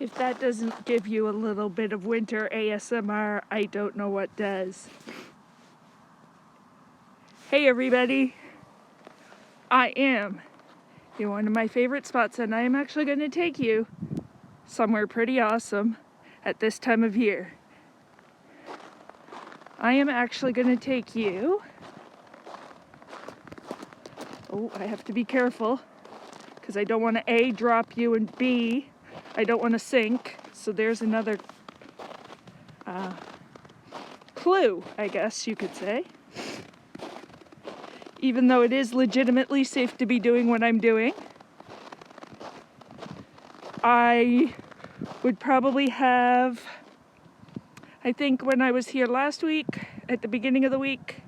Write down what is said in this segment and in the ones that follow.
If that doesn't give you a little bit of winter ASMR, I don't know what does. Hey everybody, I am in one of my favorite spots, and I am actually going to take you somewhere pretty awesome at this time of year. I am actually going to take you, I have to be careful because I don't want to A, drop you, and B, I don't want to sink. So there's another clue, I guess you could say. Even though it is legitimately safe to be doing what I'm doing, I would probably have, I think when I was here last week, at the beginning of the week,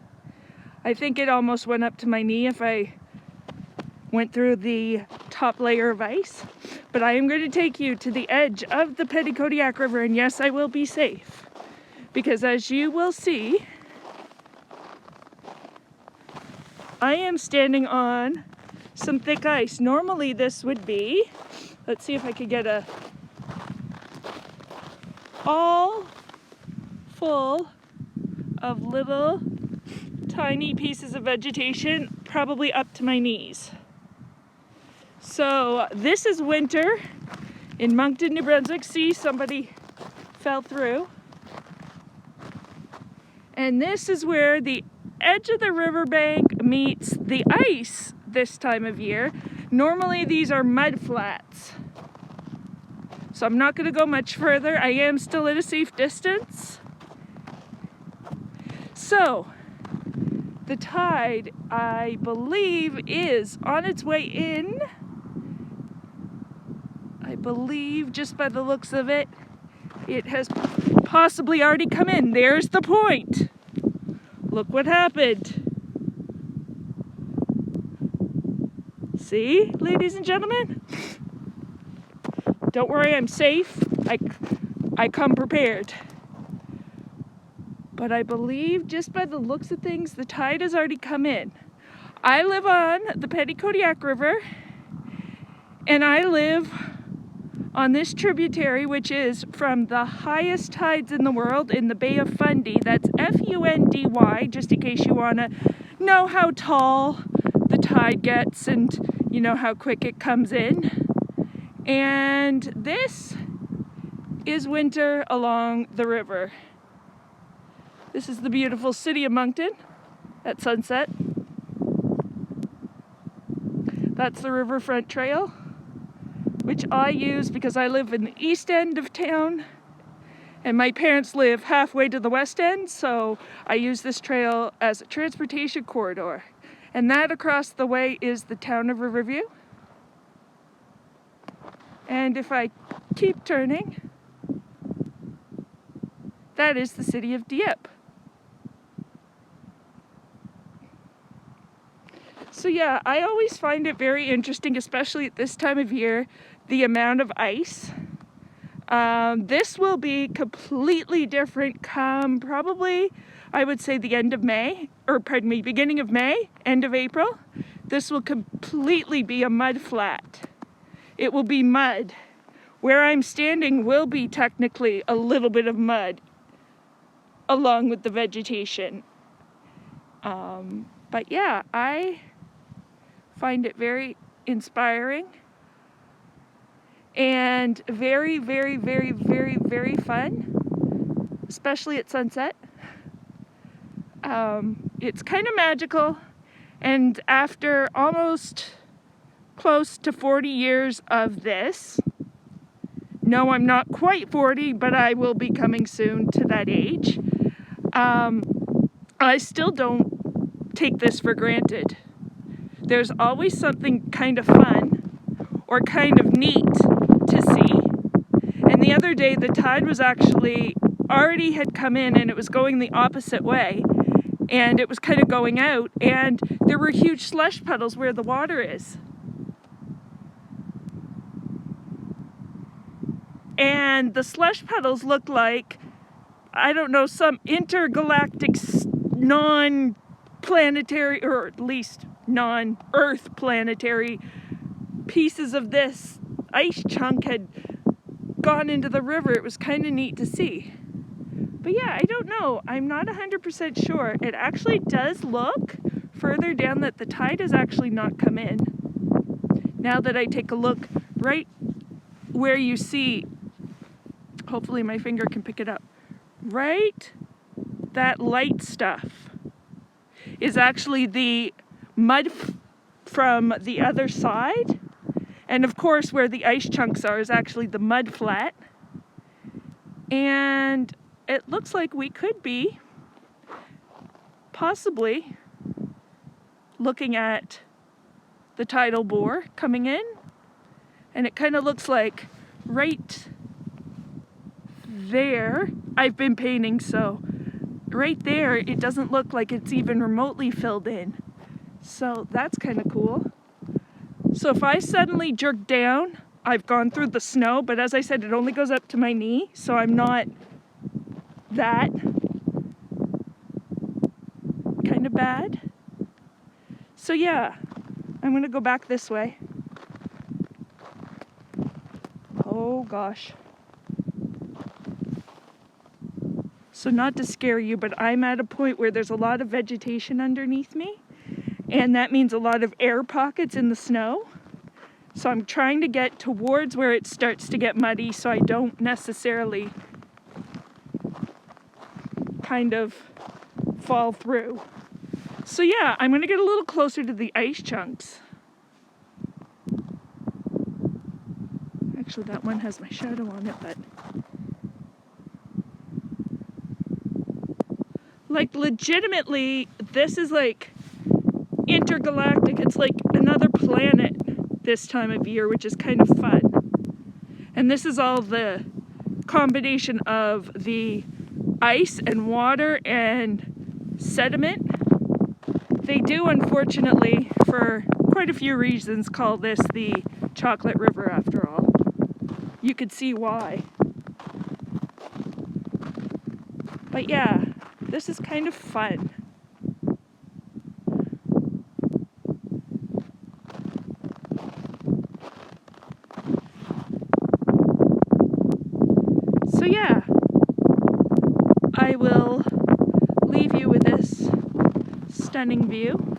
I think it almost went up to my knee if I went through the top layer of ice. But I am going to take you to the edge of the Petitcodiac River, and yes, I will be safe. Because as you will see, I am standing on some thick ice. Normally this would be, let's see if I could get all full of little tiny pieces of vegetation, probably up to my knees. So this is winter in Moncton, New Brunswick. See, somebody fell through. And this is where the edge of the riverbank meets the ice this time of year. Normally these are mud flats. So I'm not going to go much further. I am still at a safe distance. So the tide, I believe, is on its way in. I believe, just by the looks of it, it has possibly already come in. There's the point. Look what happened. See, ladies and gentlemen? Don't worry, I'm safe. I come prepared. But I believe, just by the looks of things, the tide has already come in. I live on the Petitcodiac River, and I live on this tributary, which is from the highest tides in the world in the Bay of Fundy. That's F-U-N-D-Y, just in case you want to know how tall the tide gets and you know how quick it comes in. And this is winter along the river. This is the beautiful city of Moncton at sunset. That's the riverfront trail, which I use because I live in the east end of town and my parents live halfway to the west end, so I use this trail as a transportation corridor. And that across the way is the town of Riverview. And if I keep turning, that is the city of Dieppe. So yeah, I always find it very interesting, especially at this time of year, the amount of ice. This will be completely different come probably, I would say, the end of May, or pardon me, beginning of May, end of April. This will completely be a mud flat. It will be mud. Where I'm standing will be technically a little bit of mud along with the vegetation. But yeah, I find it very inspiring and very, very, very, very, very fun, especially at sunset. It's kind of magical, and after almost close to 40 years of this, no, I'm not quite 40, but I will be coming soon to that age, I still don't take this for granted. There's always something kind of fun or kind of neat to see. And the other day the tide was actually already had come in and it was going the opposite way, and it was kind of going out, and there were huge slush puddles where the water is. And the slush puddles looked like, I don't know, some intergalactic non-planetary, or at least non-Earth planetary pieces of this ice chunk had gone into the river. It was kind of neat to see. But yeah, I don't know. I'm not 100% sure. It actually does look further down that the tide has actually not come in. Now that I take a look right where you see, hopefully my finger can pick it up, right? That light stuff is actually the mud from the other side. And of course, where the ice chunks are is actually the mud flat. And it looks like we could be possibly looking at the tidal bore coming in. And it kind of looks like right there, I've been painting, so right there, it doesn't look like it's even remotely filled in. So that's kind of cool. So if I suddenly jerk down, I've gone through the snow, but as I said, it only goes up to my knee, so I'm not that kind of bad. So yeah, I'm gonna go back this way. Oh gosh. So not to scare you, but I'm at a point where there's a lot of vegetation underneath me, and that means a lot of air pockets in the snow. So I'm trying to get towards where it starts to get muddy so I don't necessarily kind of fall through. So yeah, I'm gonna get a little closer to the ice chunks. Actually, that one has my shadow on it, but like legitimately, this is like intergalactic. It's like another planet this time of year, which is kind of fun. And this is all the combination of the ice and water and sediment. They do, unfortunately, for quite a few reasons, call this the Chocolate River after all. You could see why. But yeah, this is kind of fun. So yeah, I will leave you with this stunning view.